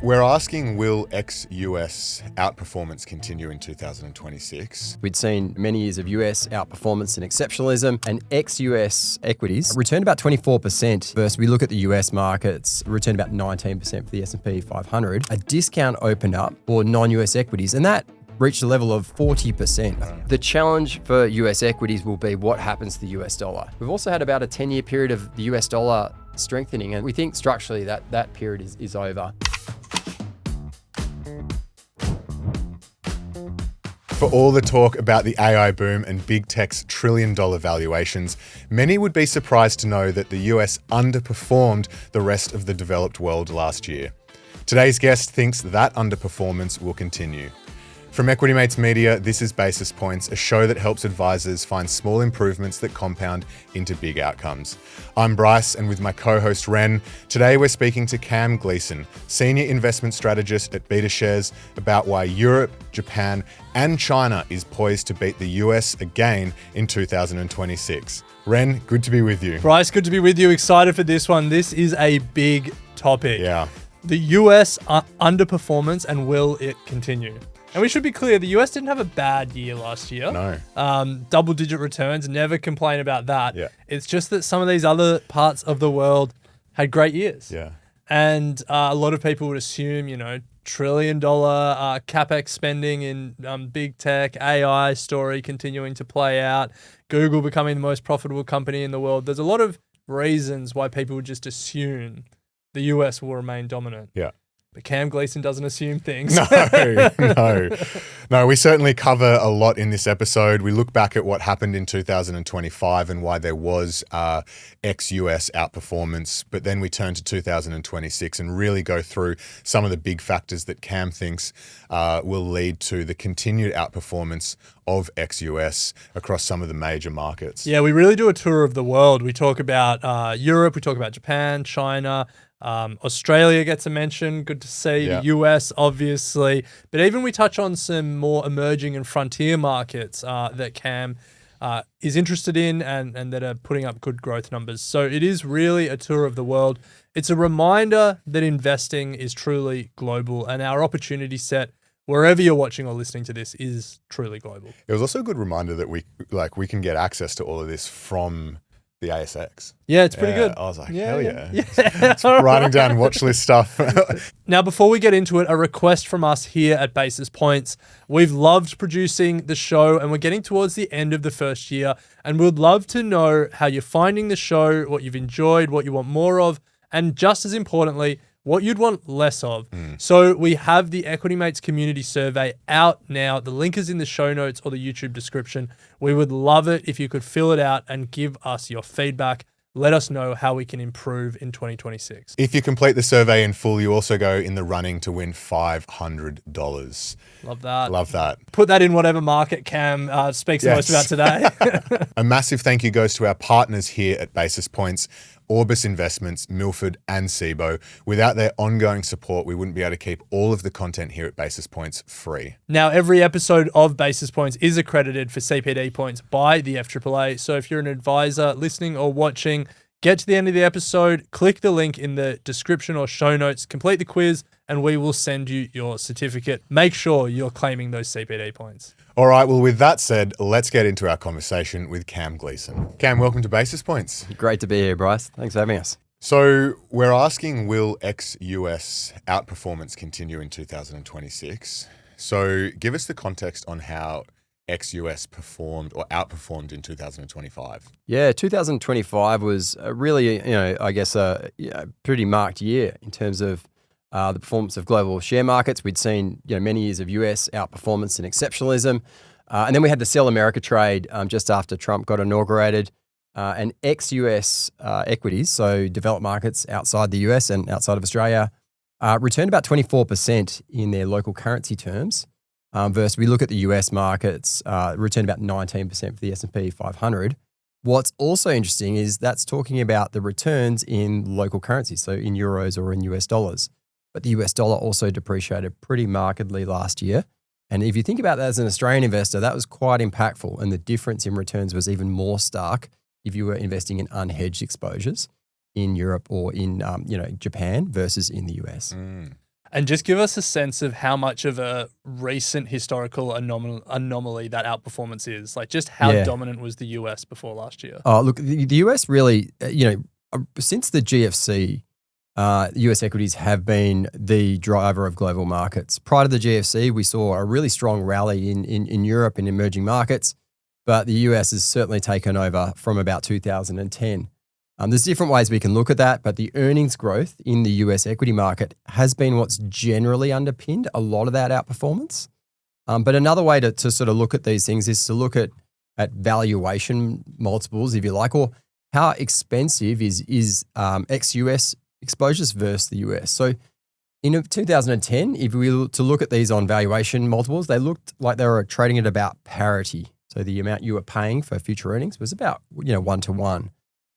We're asking, will ex-US outperformance continue in 2026? We'd seen many years of US outperformance and exceptionalism, and ex-US equities returned about 24%. Versus we look at the US markets, returned about 19% for the S&P 500. A discount opened up for non-US equities, and that reached a level of 40%. The challenge for US equities will be what happens to the US dollar. We've also had about a 10-year period of the US dollar strengthening, and we think structurally that period is over. For all the talk about the AI boom and big tech's trillion-dollar valuations, many would be surprised to know that the US underperformed the rest of the developed world last year. Today's guest thinks that underperformance will continue. From Equity Mates Media, this is Basis Points, a show that helps advisors find small improvements that compound into big outcomes. I'm Bryce, and with my co-host Ren, today we're speaking to Cam Gleason, Senior Investment Strategist at Betashares, about why Europe, Japan, and China is poised to beat the US again in 2026. Ren, good to be with you. Bryce, good to be with you. Excited for this one. This is a big topic. Yeah. The US underperformance, and will it continue? And we should be clear, the US didn't have a bad year last year. No. Double-digit returns, never complain about that. Yeah. It's just that some of these other parts of the world had great years. Yeah. And a lot of people would assume, trillion-dollar CapEx spending in big tech, AI story continuing to play out, Google becoming the most profitable company in the world. There's a lot of reasons why people would just assume the US will remain dominant. Yeah. But Cam Gleason doesn't assume things. No, we certainly cover a lot in this episode. We look back at what happened in 2025 and why there was ex-US outperformance, but then we turn to 2026 and really go through some of the big factors that Cam thinks will lead to the continued outperformance of ex-US across some of the major markets. Yeah, we really do a tour of the world. We talk about Europe, we talk about Japan, China, Australia gets a mention. Good to see. Yeah. The US, obviously. But even we touch on some more emerging and frontier markets that Cam is interested in and that are putting up good growth numbers. So it is really a tour of the world. It's a reminder that investing is truly global, and our opportunity set, wherever you're watching or listening to this, is truly global. It was also a good reminder that we can get access to all of this from the ASX. Yeah, it's pretty good. I was like, Yeah, hell yeah. yeah. It's writing down watch list stuff. Now, before we get into it, a request from us here at Basis Points. We've loved producing the show, and we're getting towards the end of the first year, and we'd love to know how you're finding the show, what you've enjoyed, what you want more of, and just as importantly, what you'd want less of. So we have the Equity Mates community survey out now. The link is in the show notes or the YouTube description. We would love it if you could fill it out and give us your feedback. Let us know how we can improve in 2026. If you complete the survey in full, you also go in the running to win $500. Love that. Love that. Put that in whatever market Cam speaks Yes. the most about today. A massive thank you goes to our partners here at Basis Points, Orbis Investments, Milford and SIBO. Without their ongoing support, we wouldn't be able to keep all of the content here at Basis Points free. Now, every episode of Basis Points is accredited for CPD points by the FAAA. So if you're an advisor listening or watching, get to the end of the episode, click the link in the description or show notes, complete the quiz, and we will send you your certificate. Make sure you're claiming those CPD points. All right, well, with that said, let's get into our conversation with Cam Gleason. Cam, welcome to Basis Points. Great to be here, Bryce. Thanks for having us. So we're asking, will ex-US outperformance continue in 2026? So give us the context on how ex-US performed or outperformed in 2025. Yeah, 2025 was a really, a pretty marked year in terms of the performance of global share markets. We'd seen, many years of US outperformance and exceptionalism. And then we had the Sell America trade just after Trump got inaugurated. And ex-US equities, so developed markets outside the US and outside of Australia, returned about 24% in their local currency terms. Versus we look at the US markets, returned about 19% for the S&P 500. What's also interesting is that's talking about the returns in local currency, so in euros or in US dollars. But the US dollar also depreciated pretty markedly last year. And if you think about that as an Australian investor, that was quite impactful. And the difference in returns was even more stark if you were investing in unhedged exposures in Europe or in Japan versus in the US. And just give us a sense of how much of a recent historical anomaly that outperformance is. Like, just how dominant was the US before last year? Oh, look, the US really, since the GFC, US equities have been the driver of global markets. Prior to the GFC, we saw a really strong rally in Europe and emerging markets, but the US has certainly taken over from about 2010. There's different ways we can look at that, but the earnings growth in the US equity market has been what's generally underpinned a lot of that outperformance. But another way to sort of look at these things is to look at valuation multiples, if you like, or how expensive is ex-US exposures versus the US. So in 2010, if we were to look at these on valuation multiples, they looked like they were trading at about parity. So the amount you were paying for future earnings was about 1-to-1.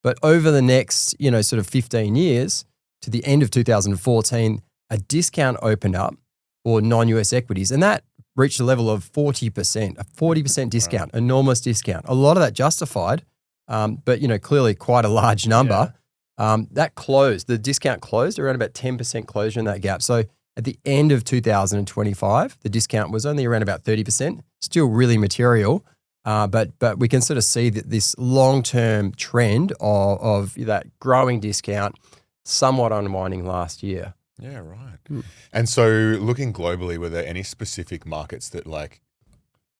But over the next sort of 15 years to the end of 2014, a discount opened up for non-US equities, and that reached a level of 40%, a 40% discount, enormous discount. A lot of that justified, but clearly quite a large number. That closed, the discount closed around about 10% closure in that gap. So at the end of 2025, the discount was only around about 30%, still really material. But we can sort of see that this long-term trend of that growing discount somewhat unwinding last year. Yeah, right. And so looking globally, were there any specific markets that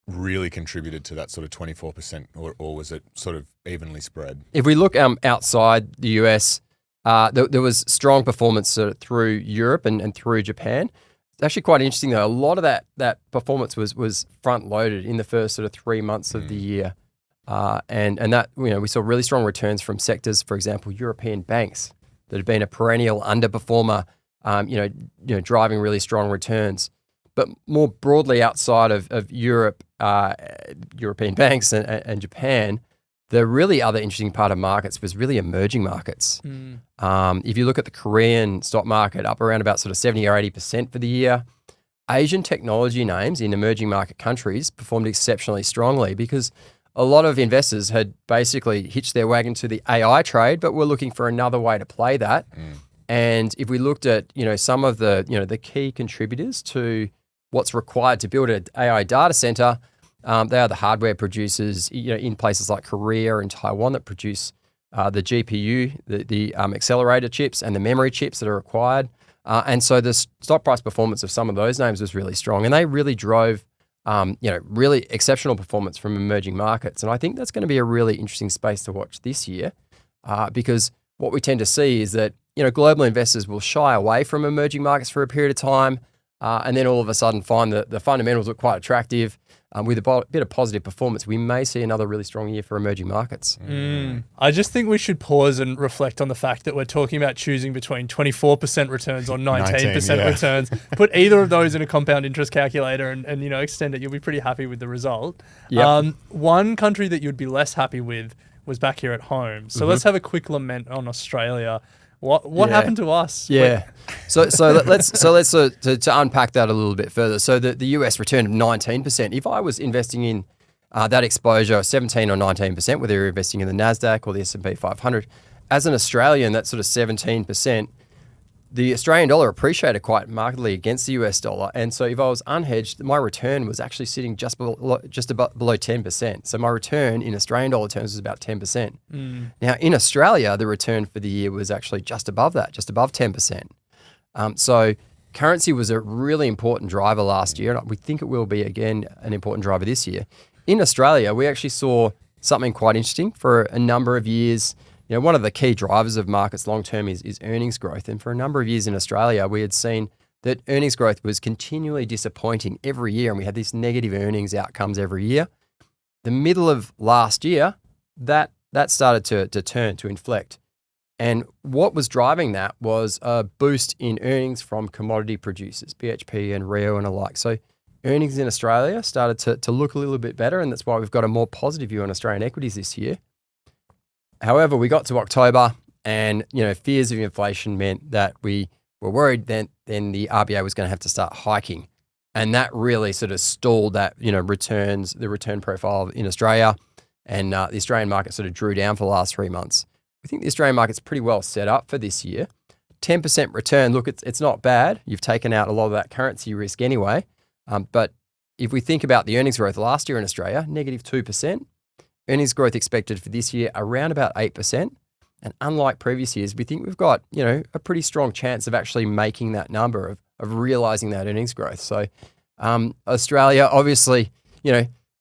really contributed to that sort of 24%, or was it sort of evenly spread? If we look outside the US, there was strong performance through Europe and through Japan. It's actually quite interesting though. A lot of that performance was front loaded in the first sort of 3 months of the year, and that we saw really strong returns from sectors, for example, European banks that have been a perennial underperformer, driving really strong returns. But more broadly outside of Europe, European banks and Japan, the really other interesting part of markets was really emerging markets. If you look at the Korean stock market, up around about sort of 70 or 80% for the year. Asian technology names in emerging market countries performed exceptionally strongly because a lot of investors had basically hitched their wagon to the AI trade, but were looking for another way to play that. And if we looked at some of the key contributors to what's required to build an AI data center, they are the hardware producers in places like Korea and Taiwan that produce the GPU, the accelerator chips and the memory chips that are required. And so the stock price performance of some of those names was really strong, and they really drove really exceptional performance from emerging markets. And I think that's going to be a really interesting space to watch this year, because what we tend to see is that global investors will shy away from emerging markets for a period of time, and then all of a sudden find that the fundamentals look quite attractive. With a bit of positive performance, we may see another really strong year for emerging markets. I just think we should pause and reflect on the fact that we're talking about choosing between 24% returns or 19% returns. Put either of those in a compound interest calculator and extend it. You'll be pretty happy with the result. Yep. One country that you'd be less happy with was back here at home. So let's have a quick lament on Australia. What happened to us? Yeah. So let's to unpack that a little bit further. So the US return of 19%. If I was investing in that exposure, 17 or 19%, whether you're investing in the Nasdaq or the S&P 500, as an Australian, that's sort of 17%. The Australian dollar appreciated quite markedly against the US dollar, and so if I was unhedged, my return was actually sitting just below 10%. So my return in Australian dollar terms was about 10%. Now in Australia, the return for the year was actually just above that, just above 10%. So currency was a really important driver last year, and we think it will be again an important driver this year. In Australia, we actually saw something quite interesting for a number of years. One of the key drivers of markets long-term is earnings growth. And for a number of years in Australia, we had seen that earnings growth was continually disappointing every year, and we had these negative earnings outcomes every year. The middle of last year, that started to turn, to inflect. And what was driving that was a boost in earnings from commodity producers, BHP and Rio and alike. So earnings in Australia started to look a little bit better, and that's why we've got a more positive view on Australian equities this year. However, we got to October and, fears of inflation meant that we were worried then the RBA was going to have to start hiking. And that really sort of stalled that, the return profile in Australia. And the Australian market sort of drew down for the last 3 months. We think the Australian market's pretty well set up for this year. 10% return, look, it's not bad. You've taken out a lot of that currency risk anyway. But if we think about the earnings growth last year in Australia, -2%. Earnings growth expected for this year around about 8%. And unlike previous years, we think we've got, a pretty strong chance of actually making that number, of realizing that earnings growth. So Australia, obviously,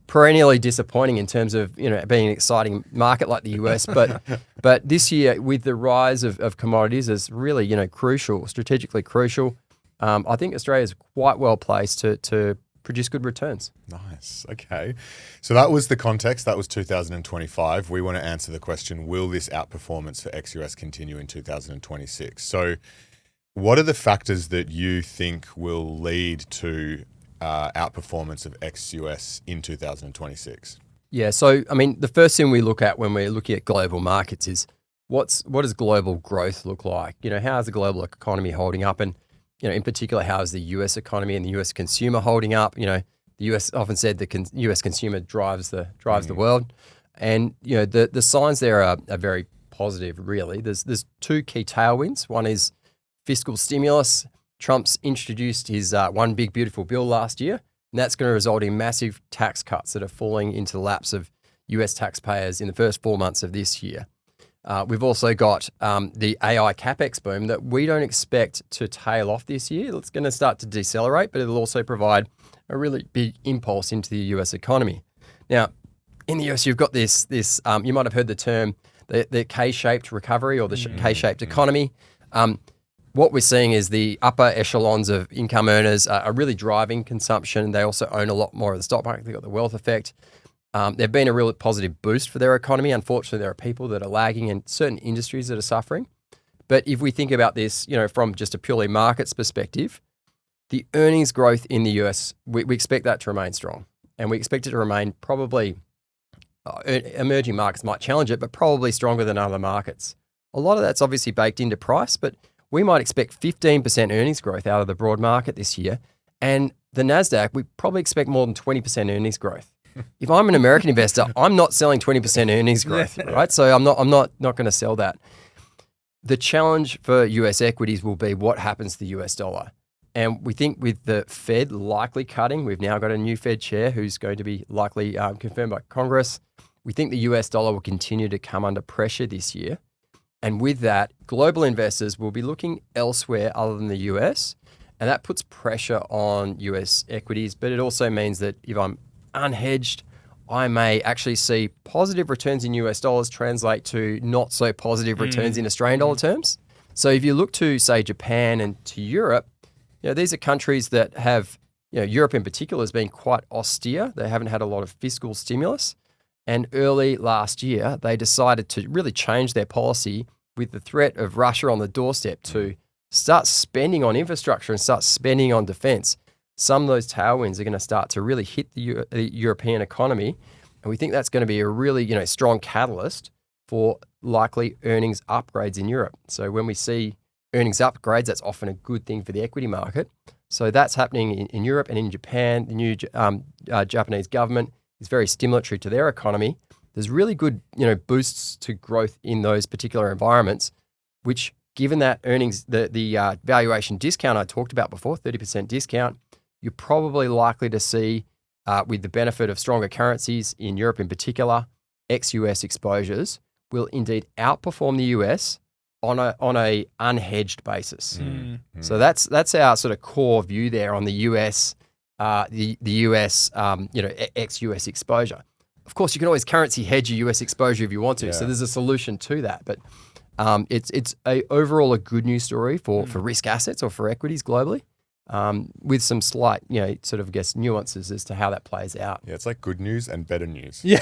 perennially disappointing in terms of, being an exciting market like the US. But this year, with the rise of commodities as really, crucial, strategically crucial, I think Australia is quite well placed to produce good returns. Nice. Okay. So that was the context. That was 2025. We want to answer the question, will this outperformance for ex-US continue in 2026? So what are the factors that you think will lead to outperformance of ex-US in 2026? Yeah. So, the first thing we look at when we're looking at global markets is what does global growth look like? How is the global economy holding up? And in particular, how is the US economy and the US consumer holding up? The US often said the US consumer drives the world, and the signs there are very positive. Really, there's two key tailwinds. One is fiscal stimulus. Trump's introduced his one big beautiful bill last year, and that's going to result in massive tax cuts that are falling into the laps of US taxpayers in the first 4 months of this year. We've also got the AI capex boom that we don't expect to tail off this year. It's going to start to decelerate, but it'll also provide a really big impulse into the US economy. Now, in the US, you've got this you might have heard the term, the K-shaped recovery or the K-shaped economy. What we're seeing is the upper echelons of income earners are really driving consumption. They also own a lot more of the stock market. They've got the wealth effect. They've been a real positive boost for their economy. Unfortunately, there are people that are lagging and certain industries that are suffering. But if we think about this, from just a purely markets perspective, the earnings growth in the US, we expect that to remain strong. And we expect it to remain probably, emerging markets might challenge it, but probably stronger than other markets. A lot of that's obviously baked into price, but we might expect 15% earnings growth out of the broad market this year. And the NASDAQ, we probably expect more than 20% earnings growth. If I'm an American investor, I'm not selling 20% earnings growth, right? So I'm not going to sell that. The challenge for US equities will be what happens to the US dollar. And we think with the Fed likely cutting, we've now got a new Fed chair who's going to be likely confirmed by Congress. We think the US dollar will continue to come under pressure this year. And with that, global investors will be looking elsewhere other than the US. And that puts pressure on US equities. But it also means that if I'm unhedged, I may actually see positive returns in US dollars translate to not so positive returns in Australian dollar terms. So if you look to, say, Japan and to Europe, these are countries that have, Europe in particular has been quite austere. They haven't had a lot of fiscal stimulus. And early last year, they decided to really change their policy with the threat of Russia on the doorstep to start spending on infrastructure and start spending on defense. Some of those tailwinds are going to start to really hit the European economy. And we think that's going to be a really, strong catalyst for likely earnings upgrades in Europe. So when we see earnings upgrades, that's often a good thing for the equity market. So that's happening in Europe and in Japan. The new Japanese government is very stimulatory to their economy. There's really good, boosts to growth in those particular environments, which given that earnings, the valuation discount I talked about before, 30% discount, you're probably likely to see, with the benefit of stronger currencies in Europe in particular, ex-US exposures will indeed outperform the US on a unhedged basis. So that's our sort of core view there on the US, the US, ex-US exposure. Of course, you can always currency hedge your US exposure if you want to. Yeah. So there's a solution to that, but it's overall a good news story for risk assets or for equities globally. With some slight, nuances as to how that plays out. Yeah, it's like good news and better news. Yeah,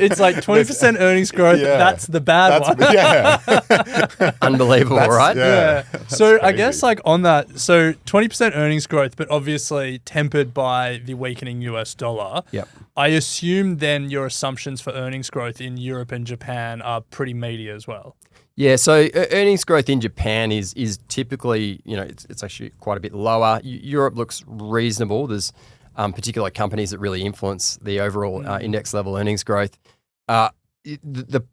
it's like 20% earnings growth. Yeah. That's the bad one. Yeah, unbelievable, right? Yeah. So I guess on that, so 20% earnings growth, but obviously tempered by the weakening US dollar. Yep. I assume then your assumptions for earnings growth in Europe and Japan are pretty meaty as well. Yeah, so earnings growth in Japan is typically, it's actually quite a bit lower. Europe looks reasonable. There's particular companies that really influence the overall index level earnings growth.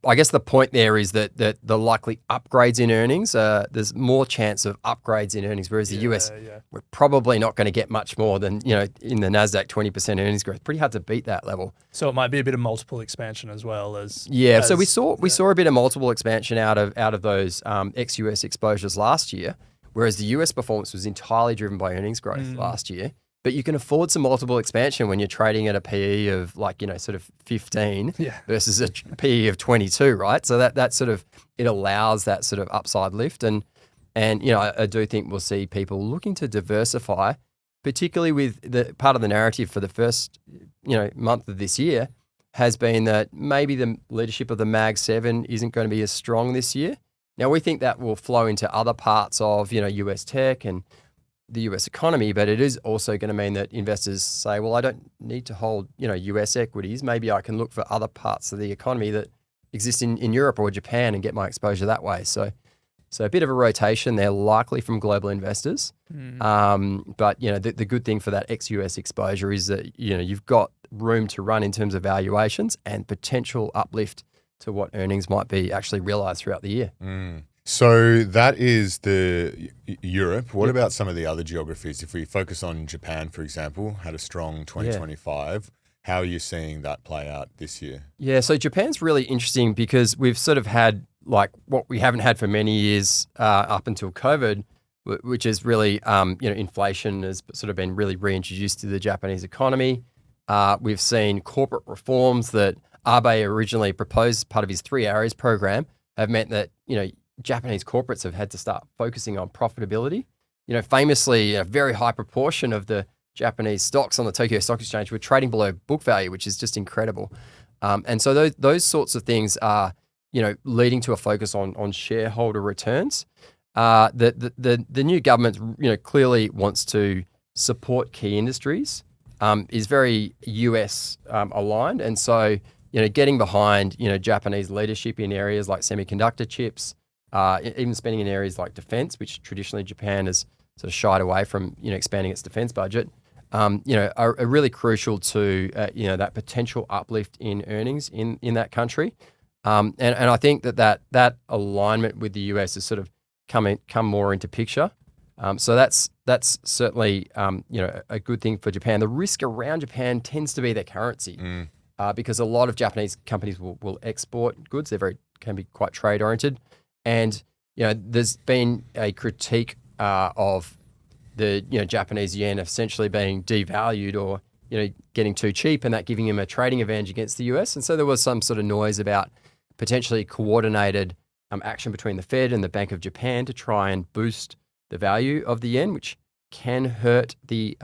I guess the point there is that the likely upgrades in earnings, there's more chance of upgrades in earnings, whereas the US, we're probably not going to get much more than, in the NASDAQ 20% earnings growth. Pretty hard to beat that level. So it might be a bit of multiple expansion as well as. Yeah, so we saw a bit of multiple expansion out of those ex-US exposures last year, whereas the US performance was entirely driven by earnings growth last year. But you can afford some multiple expansion when you're trading at a PE of sort of 15 versus a PE of 22, right? So that sort of, it allows that sort of upside lift. And I do think we'll see people looking to diversify, particularly with the part of the narrative for the first, month of this year has been that maybe the leadership of the Mag 7 isn't going to be as strong this year. Now, we think that will flow into other parts of, US tech and the US economy, but it is also going to mean that investors say, well, I don't need to hold, US equities. Maybe I can look for other parts of the economy that exist in Europe or Japan and get my exposure that way. So a bit of a rotation there, likely from global investors. But, the good thing for that ex-US exposure is that, you've got room to run in terms of valuations and potential uplift to what earnings might be actually realized throughout the year. So that is the Europe. What about some of the other geographies? If we focus on Japan, for example, had a strong 2025. How are you seeing that play out this year? Yeah, so Japan's really interesting because we've sort of had what we haven't had for many years up until COVID, which is really, inflation has sort of been really reintroduced to the Japanese economy. We've seen corporate reforms that Abe originally proposed as part of his 3 areas program have meant that, Japanese corporates have had to start focusing on profitability. Famously, a very high proportion of the Japanese stocks on the Tokyo Stock Exchange were trading below book value, which is just incredible. And so those sorts of things are, leading to a focus on shareholder returns. The new government, clearly wants to support key industries, is very US aligned, and so getting behind Japanese leadership in areas like semiconductor chips. Even spending in areas like defense, which traditionally Japan has sort of shied away from, expanding its defense budget, are really crucial to, that potential uplift in earnings in that country. And I think that alignment with the US has sort of come more into picture. So that's certainly, a good thing for Japan. The risk around Japan tends to be their currency, because a lot of Japanese companies will export goods. Can be quite trade oriented. And, there's been a critique of the, Japanese yen essentially being devalued or, getting too cheap and that giving him a trading advantage against the US. And so there was some sort of noise about potentially coordinated action between the Fed and the Bank of Japan to try and boost the value of the yen, which can hurt the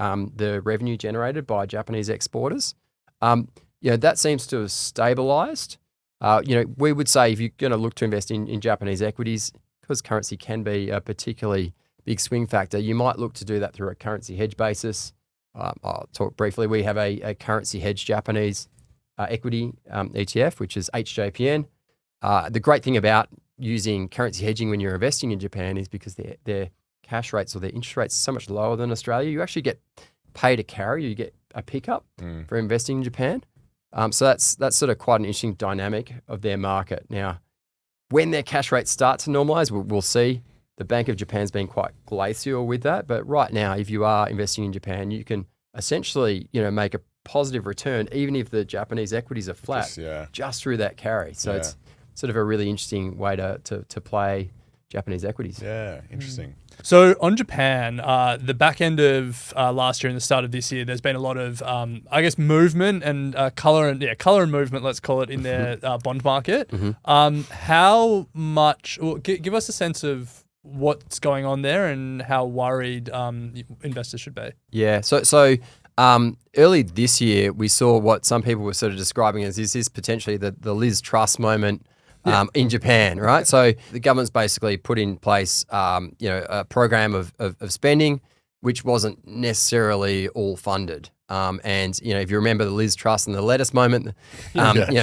revenue generated by Japanese exporters. That seems to have stabilized. We would say if you're going to look to invest in Japanese equities, because currency can be a particularly big swing factor, you might look to do that through a currency hedge basis. I'll talk briefly. We have a currency hedge Japanese equity ETF, which is HJPN. The great thing about using currency hedging when you're investing in Japan is because their cash rates or their interest rates are so much lower than Australia. You actually get paid a carry, you get a pickup for investing in Japan. So that's sort of quite an interesting dynamic of their market. Now, when their cash rates start to normalize, we'll see. The Bank of Japan's been quite glacial with that. But right now, if you are investing in Japan, you can essentially, make a positive return, even if the Japanese equities are flat, just through that carry. So it's sort of a really interesting way to play Japanese equities. Yeah, interesting. So on Japan, the back end of last year and the start of this year, there's been a lot of, movement and color and movement, let's call it, in their bond market. How much? Well, give us a sense of what's going on there and how worried investors should be. Yeah. So early this year, we saw what some people were sort of describing as is this potentially the Liz Truss moment. In Japan, right? So the government's basically put in place, a program of spending, which wasn't necessarily all funded. And if you remember the Liz Truss and the lettuce moment,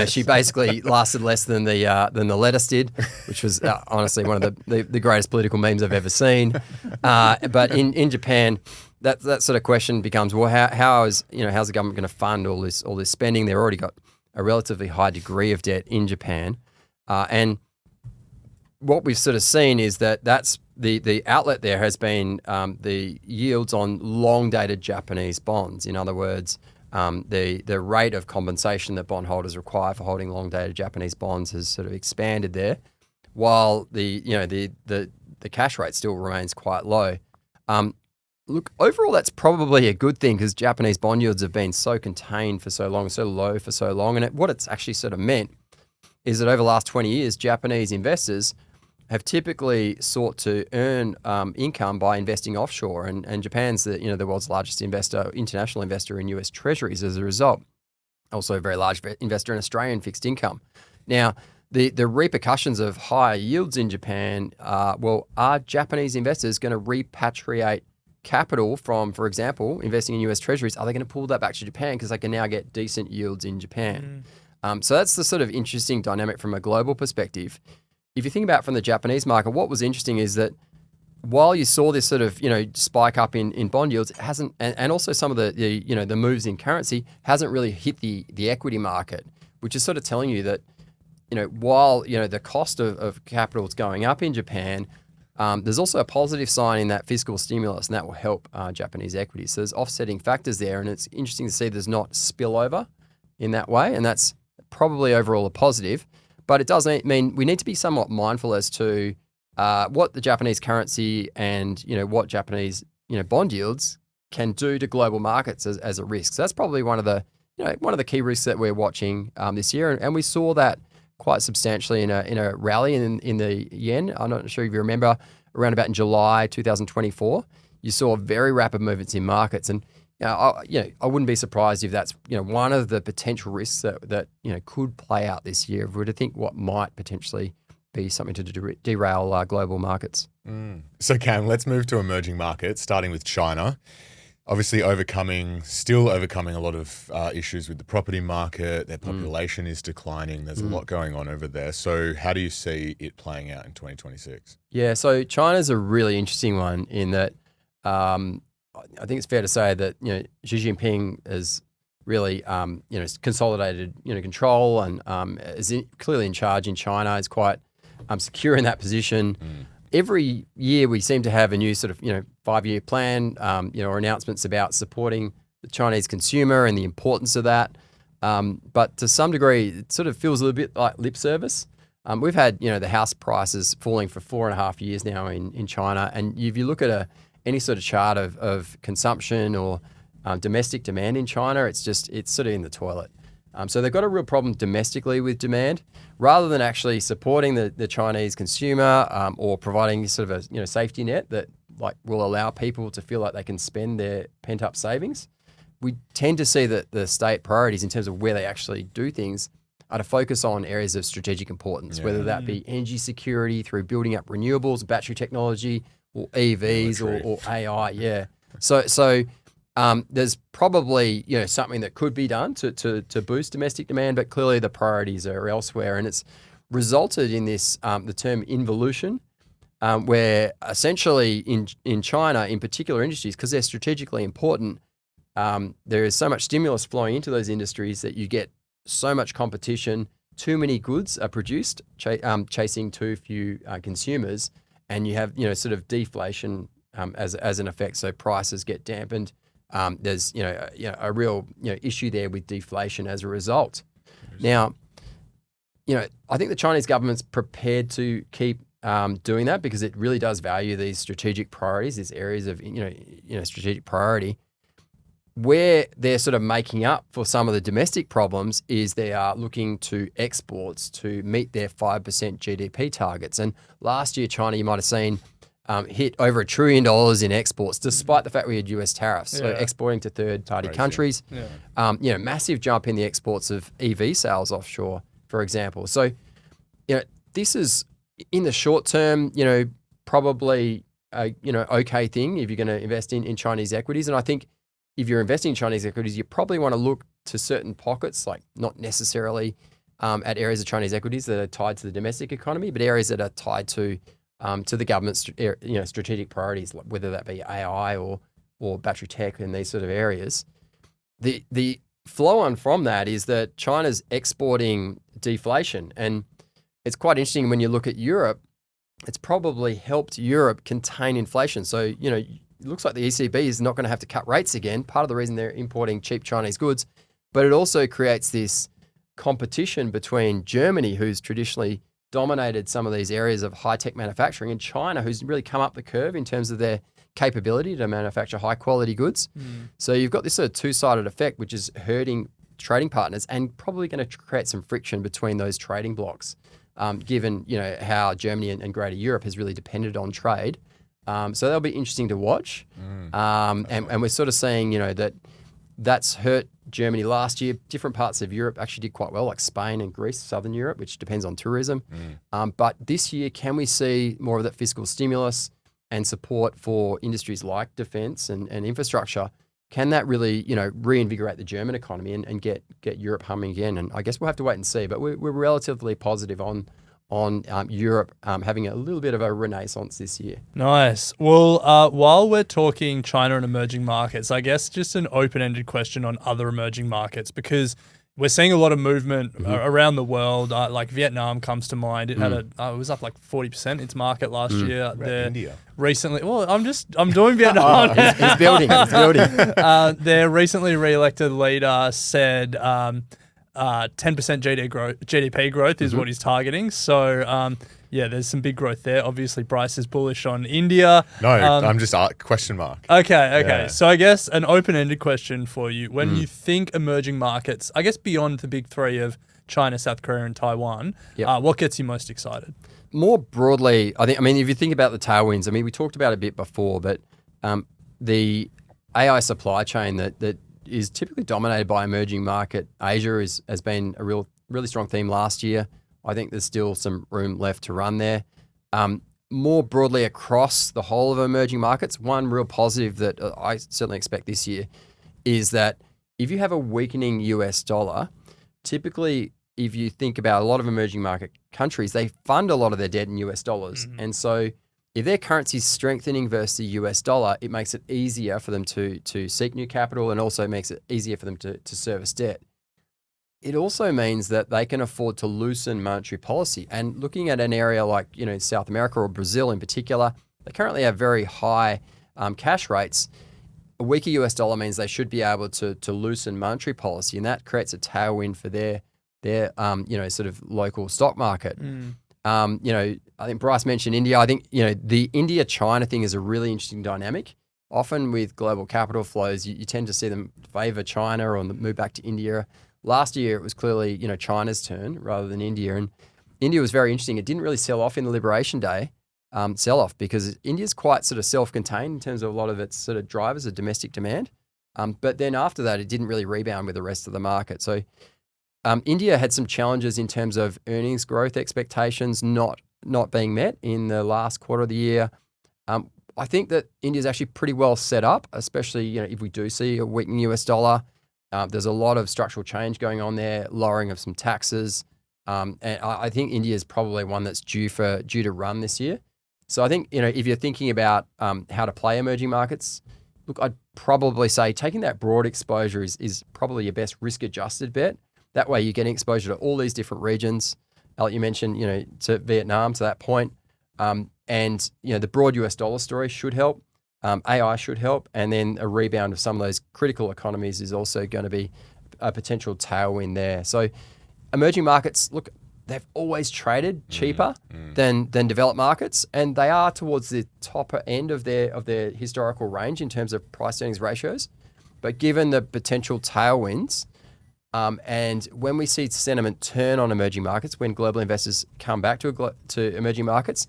she basically lasted less than the lettuce did, which was honestly one of the greatest political memes I've ever seen. But in Japan, that sort of question becomes, well, how's the government going to fund all this spending? They've already got a relatively high degree of debt in Japan. And what we've sort of seen is that that's the outlet there has been the yields on long-dated Japanese bonds. In other words, the rate of compensation that bondholders require for holding long-dated Japanese bonds has sort of expanded there, while the cash rate still remains quite low. Look, overall, that's probably a good thing because Japanese bond yields have been so contained for so long, so low for so long. And what it's actually sort of meant is that over the last 20 years, Japanese investors have typically sought to earn income by investing offshore. And Japan's the world's largest international investor in US Treasuries as a result. Also a very large investor in Australian fixed income. Now, the repercussions of higher yields in Japan, are Japanese investors going to repatriate capital from, for example, investing in US Treasuries? Are they going to pull that back to Japan because they can now get decent yields in Japan? So that's the sort of interesting dynamic from a global perspective. If you think about it from the Japanese market, what was interesting is that while you saw this sort of spike up in bond yields, it hasn't, and also some of the moves in currency hasn't really hit the equity market, which is sort of telling you that while the cost of capital is going up in Japan, there's also a positive sign in that fiscal stimulus, and that will help Japanese equities. So there's offsetting factors there, and it's interesting to see there's not spillover in that way, and that's probably overall a positive. But it does mean we need to be somewhat mindful as to what the Japanese currency and what Japanese bond yields can do to global markets as a risk. So that's probably one of the key risks that we're watching this year, and we saw that quite substantially in a rally in the yen. I'm not sure if you remember, around about in July 2024, you saw very rapid movements in markets, and I wouldn't be surprised if that's one of the potential risks that could play out this year. If we were to think what might potentially be something to derail global markets. So Cam, let's move to emerging markets, starting with China. Obviously still overcoming a lot of issues with the property market. Their population is declining. There's a lot going on over there. So how do you see it playing out in 2026? Yeah, so China's a really interesting one in that I think it's fair to say that Xi Jinping has really consolidated control and is clearly in charge in China. Is quite secure in that position. Every year we seem to have a new sort of 5-year plan, or announcements about supporting the Chinese consumer and the importance of that. But to some degree, it sort of feels a little bit like lip service. We've had the house prices falling for 4.5 years now in China, and if you look at any sort of chart of consumption or domestic demand in China, it's sort of in the toilet. So they've got a real problem domestically with demand, rather than actually supporting the Chinese consumer or providing sort of a safety net that will allow people to feel like they can spend their pent up savings. We tend to see that the state priorities in terms of where they actually do things are to focus on areas of strategic importance, whether that be energy security through building up renewables, battery technology, or EVs or AI. Yeah. So there's probably something that could be done to boost domestic demand, but clearly the priorities are elsewhere, and it's resulted in this the term involution, where essentially in China, in particular industries, because they're strategically important, there is so much stimulus flowing into those industries that you get so much competition. Too many goods are produced, chasing too few consumers, and you have sort of deflation as an effect. So prices get dampened. There's a real issue there with deflation as a result. Now, I think the Chinese government's prepared to keep doing that because it really does value these strategic priorities, these areas of strategic priority. Where they're sort of making up for some of the domestic problems is they are looking to exports to meet their 5% GDP targets. And last year, China, you might have seen, hit over $1 trillion in exports, despite the fact we had US tariffs. So exporting to third-party countries, massive jump in the exports of EV sales offshore, for example. So, this is in the short term, probably a okay thing if you're going to invest in Chinese equities. And I think if you're investing in Chinese equities, you probably want to look to certain pockets, like not necessarily at areas of Chinese equities that are tied to the domestic economy, but areas that are tied to the government's strategic priorities, whether that be AI or battery tech and these sort of areas. The flow on from that is that China's exporting deflation. And it's quite interesting when you look at Europe, it's probably helped Europe contain inflation. So, it looks like the ECB is not going to have to cut rates again. Part of the reason they're importing cheap Chinese goods, but it also creates this competition between Germany, who's traditionally dominated some of these areas of high-tech manufacturing, and China, who's really come up the curve in terms of their capability to manufacture high-quality goods. So you've got this sort of two-sided effect, which is hurting trading partners and probably going to create some friction between those trading blocks, given how Germany and Greater Europe has really depended on trade. So that'll be interesting to watch. And we're sort of seeing, that's hurt Germany last year. Different parts of Europe actually did quite well, like Spain and Greece, Southern Europe, which depends on tourism. But this year, can we see more of that fiscal stimulus and support for industries like defense and infrastructure? Can that really, reinvigorate the German economy and get Europe humming again? And I guess we'll have to wait and see. But we're relatively positive on Europe having a little bit of a renaissance this year. Nice. Well, while we're talking China and emerging markets, I guess just an open-ended question on other emerging markets, because we're seeing a lot of movement around the world. Like Vietnam comes to mind. It had it was up like 40% its market last year. India. Recently, well, I'm doing Vietnam. He's building. Their recently re-elected leader said 10% GDP growth is what he's targeting. So, there's some big growth there. Obviously, Bryce is bullish on India. No, I'm just question mark. Okay. Yeah. So I guess an open-ended question for you. When you think emerging markets, I guess beyond the big three of China, South Korea, and Taiwan, what gets you most excited? More broadly, if you think about the tailwinds, we talked about it a bit before, but the AI supply chain that is typically dominated by emerging market Asia has been a really strong theme last year. I think there's still some room left to run there. More broadly across the whole of emerging markets, one real positive that I certainly expect this year is that if you have a weakening US dollar, typically if you think about a lot of emerging market countries, they fund a lot of their debt in US dollars. And so if their currency is strengthening versus the US dollar, it makes it easier for them to seek new capital and also makes it easier for them to service debt. It also means that they can afford to loosen monetary policy. And looking at an area like South America or Brazil in particular, they currently have very high cash rates. A weaker US dollar means they should be able to loosen monetary policy, and that creates a tailwind for their sort of local stock market. I think Bryce mentioned India. I think the India-China thing is a really interesting dynamic. Often with global capital flows, you tend to see them favor China or move back to India. Last year, it was clearly China's turn rather than India, and India was very interesting. It didn't really sell off in the Liberation Day sell-off because India's quite sort of self-contained in terms of a lot of its sort of drivers of domestic demand. But then after that, it didn't really rebound with the rest of the market. So India had some challenges in terms of earnings growth expectations not being met in the last quarter of the year. I think that India's actually pretty well set up, especially if we do see a weakening US dollar. There's a lot of structural change going on there, lowering of some taxes. And I think India is probably one that's due to run this year. So I think, if you're thinking about how to play emerging markets, look, I'd probably say taking that broad exposure is probably your best risk-adjusted bet. That way you're getting exposure to all these different regions. Like you mentioned, to Vietnam to that point. And the broad US dollar story should help. AI should help, and then a rebound of some of those critical economies is also going to be a potential tailwind there. So emerging markets, look, they've always traded cheaper than developed markets, and they are towards the top end of their historical range in terms of price earnings ratios. But given the potential tailwinds, and when we see sentiment turn on emerging markets, when global investors come back to emerging markets,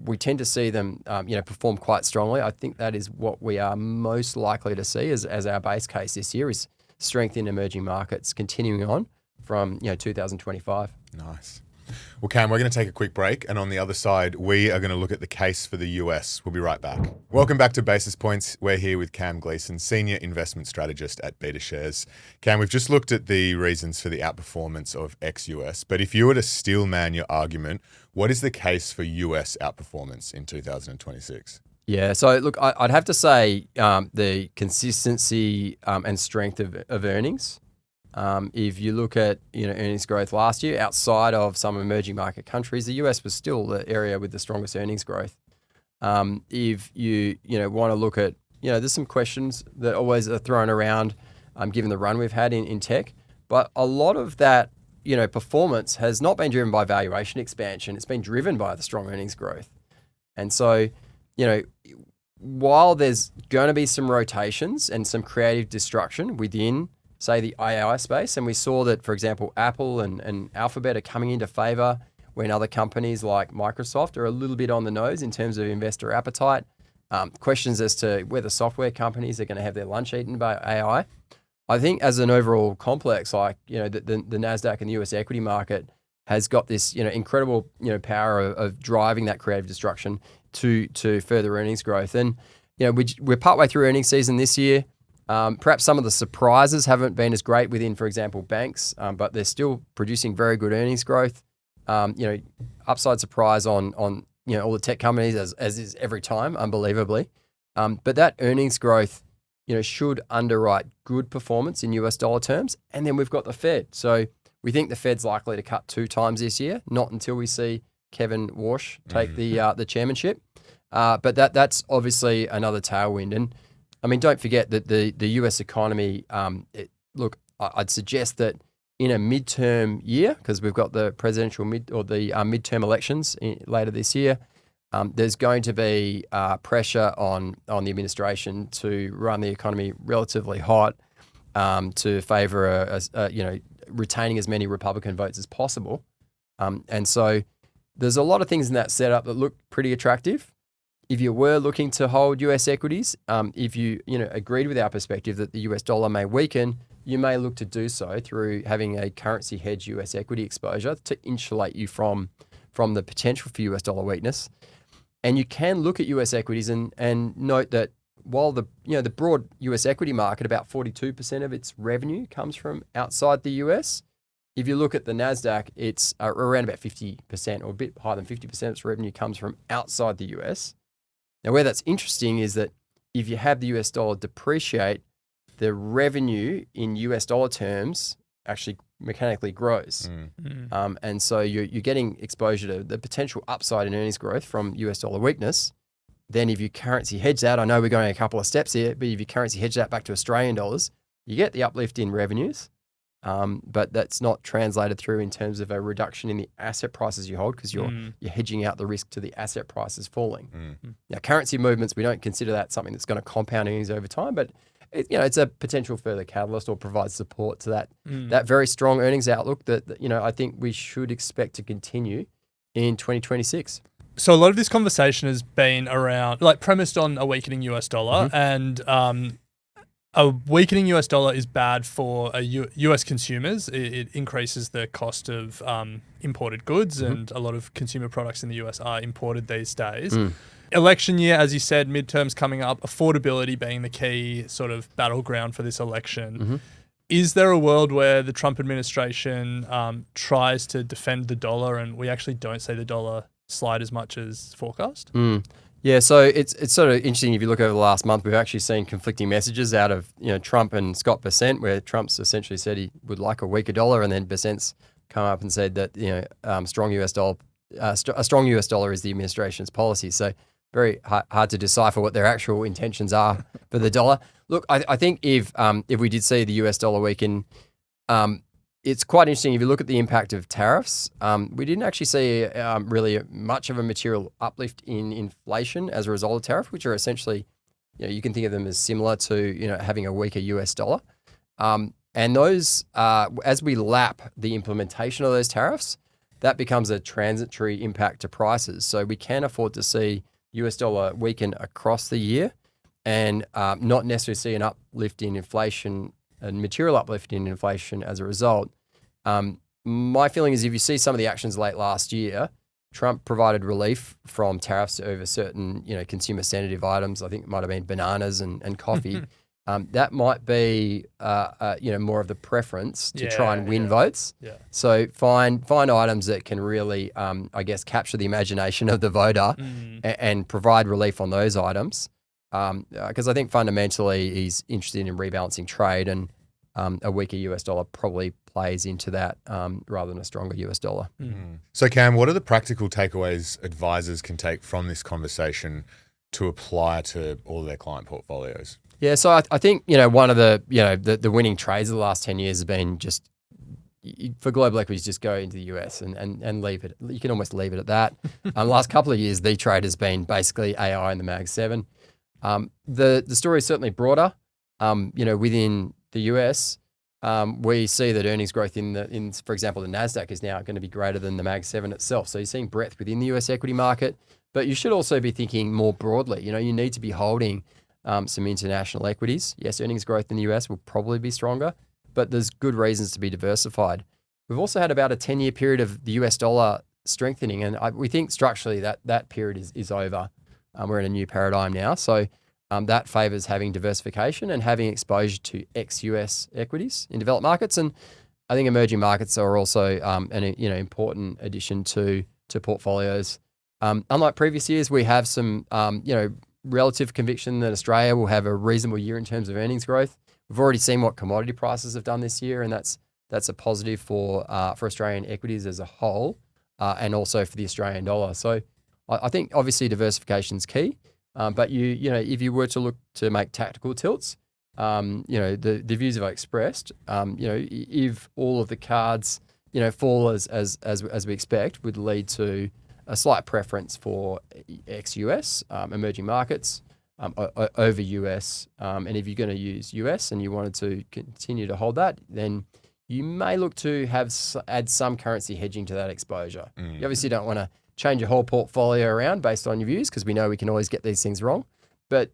we tend to see them, perform quite strongly. I think that is what we are most likely to see as our base case this year is strength in emerging markets continuing on from 2025. Nice. Well, Cam, we're going to take a quick break, and on the other side, we are going to look at the case for the US. We'll be right back. Welcome back to Basis Points. We're here with Cam Gleason, Senior Investment Strategist at Betashares. Cam, we've just looked at the reasons for the outperformance of ex-US, but if you were to steel man your argument, what is the case for US outperformance in 2026? Yeah, so look, I'd have to say the consistency and strength of earnings If you look at earnings growth last year, outside of some emerging market countries, the US was still the area with the strongest earnings growth. If you want to look at there's some questions that always are thrown around, given the run we've had in tech, but a lot of that performance has not been driven by valuation expansion. It's been driven by the strong earnings growth. And so, while there's going to be some rotations and some creative destruction within, say, the AI space, and we saw that, for example, Apple and Alphabet are coming into favor when other companies like Microsoft are a little bit on the nose in terms of investor appetite. Questions as to whether software companies are going to have their lunch eaten by AI. I think as an overall complex, like, the NASDAQ and the US equity market has got this, incredible, power of driving that creative destruction to further earnings growth. And, we're partway through earnings season this year. Perhaps some of the surprises haven't been as great within, for example, banks, but they're still producing very good earnings growth. Upside surprise on all the tech companies, as is every time, unbelievably. But that earnings growth, should underwrite good performance in US dollar terms. And then we've got the Fed. So we think the Fed's likely to cut 2 times this year, not until we see Kevin Warsh take the chairmanship. But that's obviously another tailwind. And I mean, don't forget that the US economy, I'd suggest that in a midterm year, because we've got the presidential midterm elections later this year, there's going to be pressure on the administration to run the economy relatively hot, to favour retaining as many Republican votes as possible, and so there's a lot of things in that setup that look pretty attractive. If you were looking to hold US equities, if you agreed with our perspective that the US dollar may weaken, you may look to do so through having a currency hedge US equity exposure to insulate you from the potential for US dollar weakness. And you can look at US equities and note that while the broad US equity market, about 42% of its revenue comes from outside the US. If you look at the NASDAQ, it's around about 50% or a bit higher than 50% of its revenue comes from outside the US. Now, where that's interesting is that if you have the US dollar depreciate, the revenue in US dollar terms actually mechanically grows. And so you're getting exposure to the potential upside in earnings growth from US dollar weakness. Then if you currency hedge that, I know we're going a couple of steps here, but if you currency hedge that back to Australian dollars, you get the uplift in revenues, but that's not translated through in terms of a reduction in the asset prices you hold because you're hedging out the risk to the asset prices falling. Now, currency movements, we don't consider that something that's going to compound earnings over time, but it's a potential further catalyst or provides support to that very strong earnings outlook that I think we should expect to continue in 2026. So a lot of this conversation has been around, premised on a weakening US dollar, and a weakening US dollar is bad for US consumers. It increases the cost of imported goods, and a lot of consumer products in the US are imported these days. Election year, as you said, midterms coming up, affordability being the key sort of battleground for this election. Is there a world where the Trump administration tries to defend the dollar and we actually don't see the dollar slide as much as forecast? Yeah, so it's sort of interesting if you look over the last month, we've actually seen conflicting messages out of Trump and Scott Bessent, where Trump's essentially said he would like a weaker dollar, and then Bessent's come up and said that a strong US dollar is the administration's policy. So very hard to decipher what their actual intentions are for the dollar. Look, I think if we did see the US dollar weaken, it's quite interesting. If you look at the impact of tariffs, we didn't actually see really much of a material uplift in inflation as a result of tariff, which are essentially, you can think of them as similar to, having a weaker US dollar. And those, as we lap the implementation of those tariffs, that becomes a transitory impact to prices. So we can afford to see US dollar weaken across the year and not necessarily see an uplift in inflation, a material uplift in inflation as a result. My feeling is if you see some of the actions late last year, Trump provided relief from tariffs over certain, consumer sensitive items. I think it might have been bananas and coffee. That might be, more of the preference to try and win votes. So find items that can really, capture the imagination of the voter and provide relief on those items. Because I think fundamentally he's interested in rebalancing trade, and a weaker US dollar probably plays into that rather than a stronger US dollar. So Cam, what are the practical takeaways advisors can take from this conversation to apply to all their client portfolios? Yeah, so I think, one of the winning trades of the last 10 years has been just, for global equities, just go into the US and leave it. You can almost leave it at that. The last couple of years, the trade has been basically AI and the Mag 7. The story is certainly broader. Within the US, we see that earnings growth in for example, the NASDAQ is now going to be greater than the Mag 7 itself. So you're seeing breadth within the US equity market, but you should also be thinking more broadly. You need to be holding some international equities. Yes, earnings growth in the US will probably be stronger, but there's good reasons to be diversified. We've also had about a 10-year period of the US dollar strengthening, and we think structurally that period is over. We're in a new paradigm now. So that favors having diversification and having exposure to ex-US equities in developed markets. And I think emerging markets are also an important addition to portfolios. Unlike previous years, we have some relative conviction that Australia will have a reasonable year in terms of earnings growth. We've already seen what commodity prices have done this year, and that's a positive for Australian equities as a whole, and also for the Australian dollar. So I think obviously diversification is key, but if you were to look to make tactical tilts, the views I've expressed, if all of the cards fall as we expect, would lead to a slight preference for ex-US emerging markets over US. And if you're going to use US and you wanted to continue to hold that, then you may look to add some currency hedging to that exposure. You obviously don't want to change your whole portfolio around based on your views, because we know we can always get these things wrong. But,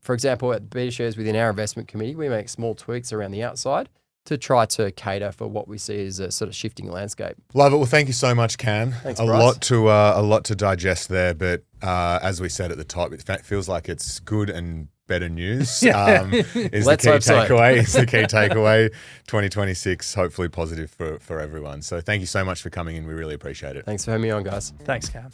for example, at Betashares within our investment committee, we make small tweaks around the outside to try to cater for what we see as a sort of shifting landscape. Love it. Well, thank you so much, Cam. Thanks, a Bryce. lot to digest there, but as we said at the top, it feels like it's good and better news. Is Let's the key hope so. takeaway. Is the key takeaway. 2026, hopefully positive for everyone. So thank you so much for coming in. We really appreciate it. Thanks for having me on, guys. Thanks, Cam.